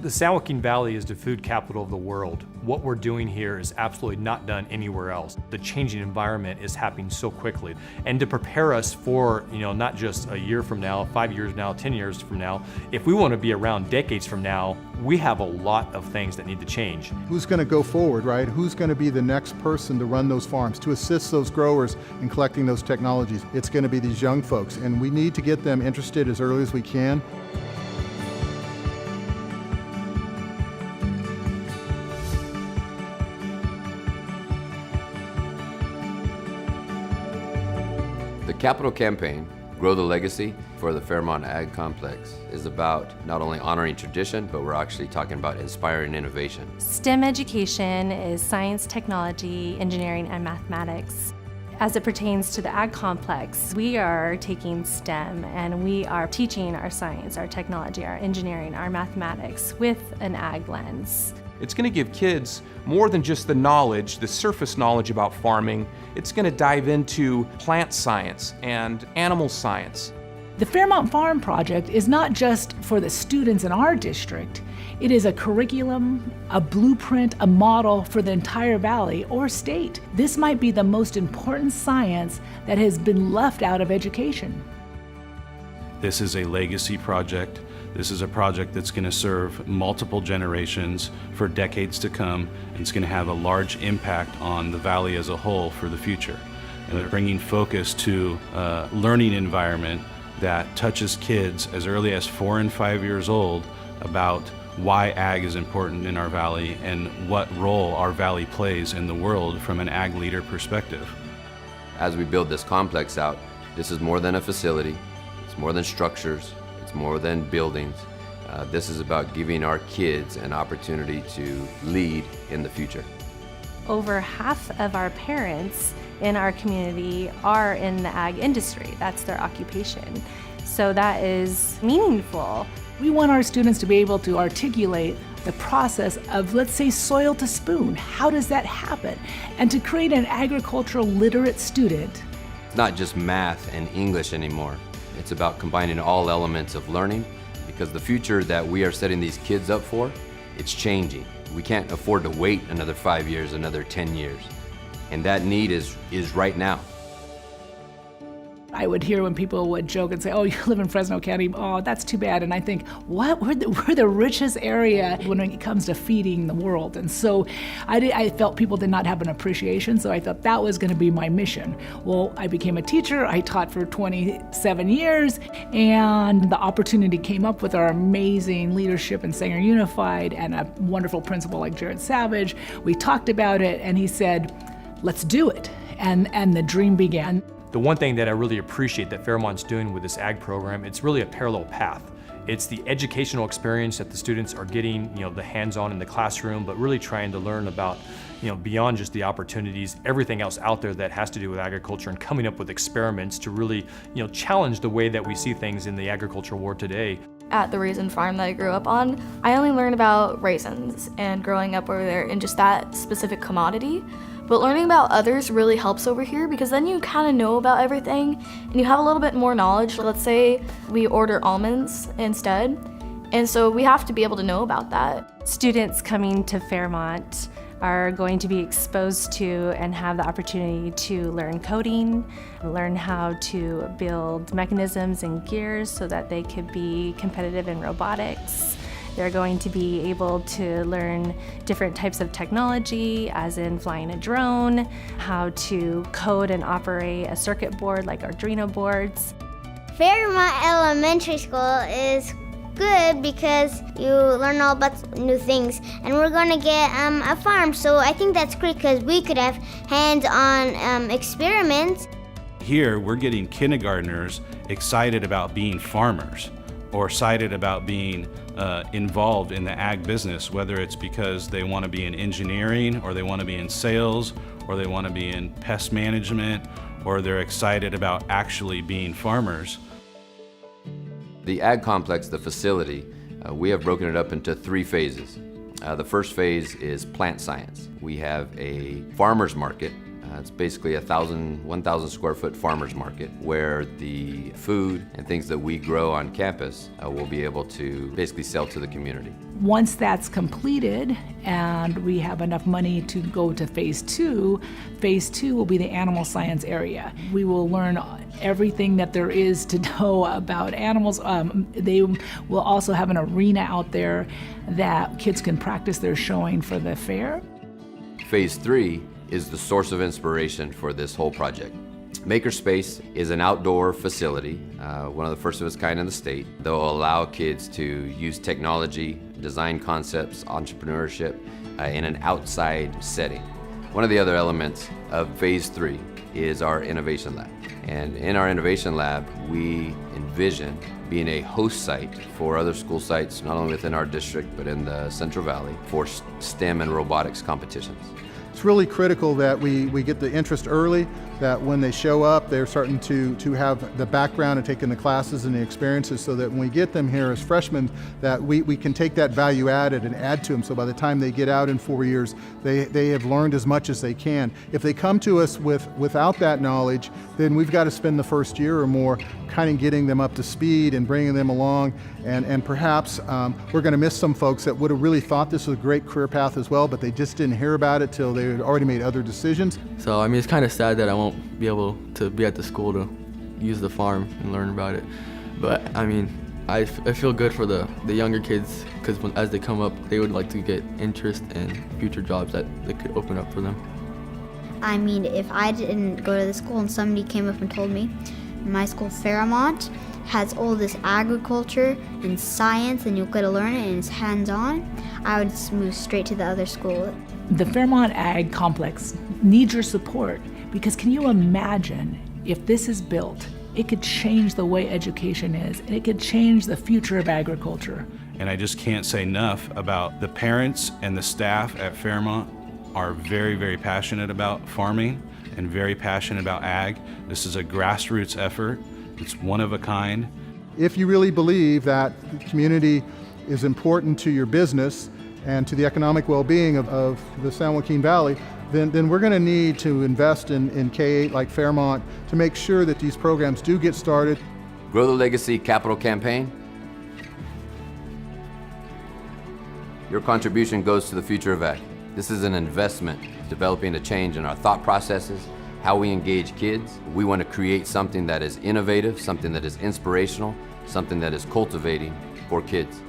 The San Joaquin Valley is the food capital of the world. What we're doing here is absolutely not done anywhere else. The changing environment is happening so quickly. And to prepare us for, not just a year from now, 5 years now, 10 years from now, if we want to be around decades from now, we have a lot of things that need to change. Who's going to go forward, right? Who's going to be the next person to run those farms, to assist those growers in collecting those technologies? It's going to be these young folks, and we need to get them interested as early as we can. The capital campaign, Grow the Legacy, for the Fairmont Ag Complex is about not only honoring tradition, but we're actually talking about inspiring innovation. STEM education is science, technology, engineering, and mathematics. As it pertains to the Ag Complex, we are taking STEM and we are teaching our science, our technology, our engineering, our mathematics with an ag lens. It's going to give kids more than just the knowledge, the surface knowledge about farming. It's going to dive into plant science and animal science. The Fairmont Farm Project is not just for the students in our district. It is a curriculum, a blueprint, a model for the entire valley or state. This might be the most important science that has been left out of education. This is a legacy project. This is a project that's going to serve multiple generations for decades to come, and it's going to have a large impact on the valley as a whole for the future. And they're bringing focus to a learning environment that touches kids as early as 4 and 5 years old about why ag is important in our valley and what role our valley plays in the world from an ag leader perspective. As we build this complex out, this is more than a facility, it's more than structures, it's more than buildings. This is about giving our kids an opportunity to lead in the future. Over half of our parents in our community are in the ag industry. That's their occupation. So that is meaningful. We want our students to be able to articulate the process of, let's say, soil to spoon. How does that happen? And to create an agricultural literate student. It's not just math and English anymore. It's about combining all elements of learning, because the future that we are setting these kids up for, it's changing. We can't afford to wait another 5 years, another 10 years. And that need is right now. I would hear when people would joke and say, oh, you live in Fresno County, oh, that's too bad. And I think, what? We're the richest area when it comes to feeding the world. And so I felt people did not have an appreciation, so I thought that was going to be my mission. Well, I became a teacher. I taught for 27 years, and the opportunity came up with our amazing leadership in Sanger Unified and a wonderful principal like Jared Savage. We talked about it, and he said, let's do it. And the dream began. The one thing that I really appreciate that Fairmont's doing with this ag program, it's really a parallel path. It's the educational experience that the students are getting, the hands-on in the classroom, but really trying to learn about, beyond just the opportunities, everything else out there that has to do with agriculture, and coming up with experiments to really, challenge the way that we see things in the agricultural world today. At the raisin farm that I grew up on, I only learned about raisins and growing up over there in just that specific commodity. But learning about others really helps over here, because then you kind of know about everything and you have a little bit more knowledge. Let's say we order almonds instead, and so we have to be able to know about that. Students coming to Fairmont are going to be exposed to and have the opportunity to learn coding, learn how to build mechanisms and gears so that they could be competitive in robotics. They're going to be able to learn different types of technology, as in flying a drone, how to code and operate a circuit board like Arduino boards. Fairmont Elementary School is good because you learn all about new things, and we're going to get a farm, so I think that's great because we could have hands-on experiments. Here, we're getting kindergartners excited about being farmers, or excited about being involved in the ag business, whether it's because they want to be in engineering, or they want to be in sales, or they want to be in pest management, or they're excited about actually being farmers. The Ag Complex, the facility, we have broken it up into 3 phases. The first phase is plant science. We have a farmer's market It's basically a 1,000 square foot farmer's market where the food and things that we grow on campus will be able to basically sell to the community. Once that's completed and we have enough money to go to phase two will be the animal science area. We will learn everything that there is to know about animals. They will also have an arena out there that kids can practice their showing for the fair. Phase 3 is the source of inspiration for this whole project. Makerspace is an outdoor facility, one of the first of its kind in the state. They'll allow kids to use technology, design concepts, entrepreneurship in an outside setting. One of the other elements of phase 3 is our innovation lab. And in our innovation lab, we envision being a host site for other school sites, not only within our district, but in the Central Valley, for STEM and robotics competitions. It's really critical that we get the interest early, that when they show up, they're starting to have the background and taking the classes and the experiences, so that when we get them here as freshmen, that we can take that value added and add to them, so by the time they get out in 4 years, they have learned as much as they can. If they come to us without that knowledge, then we've got to spend the first year or more kind of getting them up to speed and bringing them along, and perhaps we're going to miss some folks that would have really thought this was a great career path as well, but they just didn't hear about it till they had already made other decisions. So I mean, it's kind of sad that I won't be able to be at the school to use the farm and learn about it. But I mean, I feel good for the younger kids, because as they come up, they would like to get interest in future jobs that they could open up for them. I mean, if I didn't go to the school and somebody came up and told me, my school, Fairmont, has all this agriculture and science and you'll get to learn it and it's hands-on, I would just move straight to the other school. The Fairmont Ag Complex needs your support, because can you imagine if this is built, it could change the way education is, and it could change the future of agriculture. And I just can't say enough about the parents and the staff at Fairmont are very, very passionate about farming and very passionate about ag. This is a grassroots effort. It's one of a kind. If you really believe that the community is important to your business and to the economic well-being of the San Joaquin Valley, then we're going to need to invest in K-8 like Fairmont to make sure that these programs do get started. Grow the Legacy Capital Campaign. Your contribution goes to the future of ag. This is an investment developing a change in our thought processes, how we engage kids. We want to create something that is innovative, something that is inspirational, something that is cultivating for kids.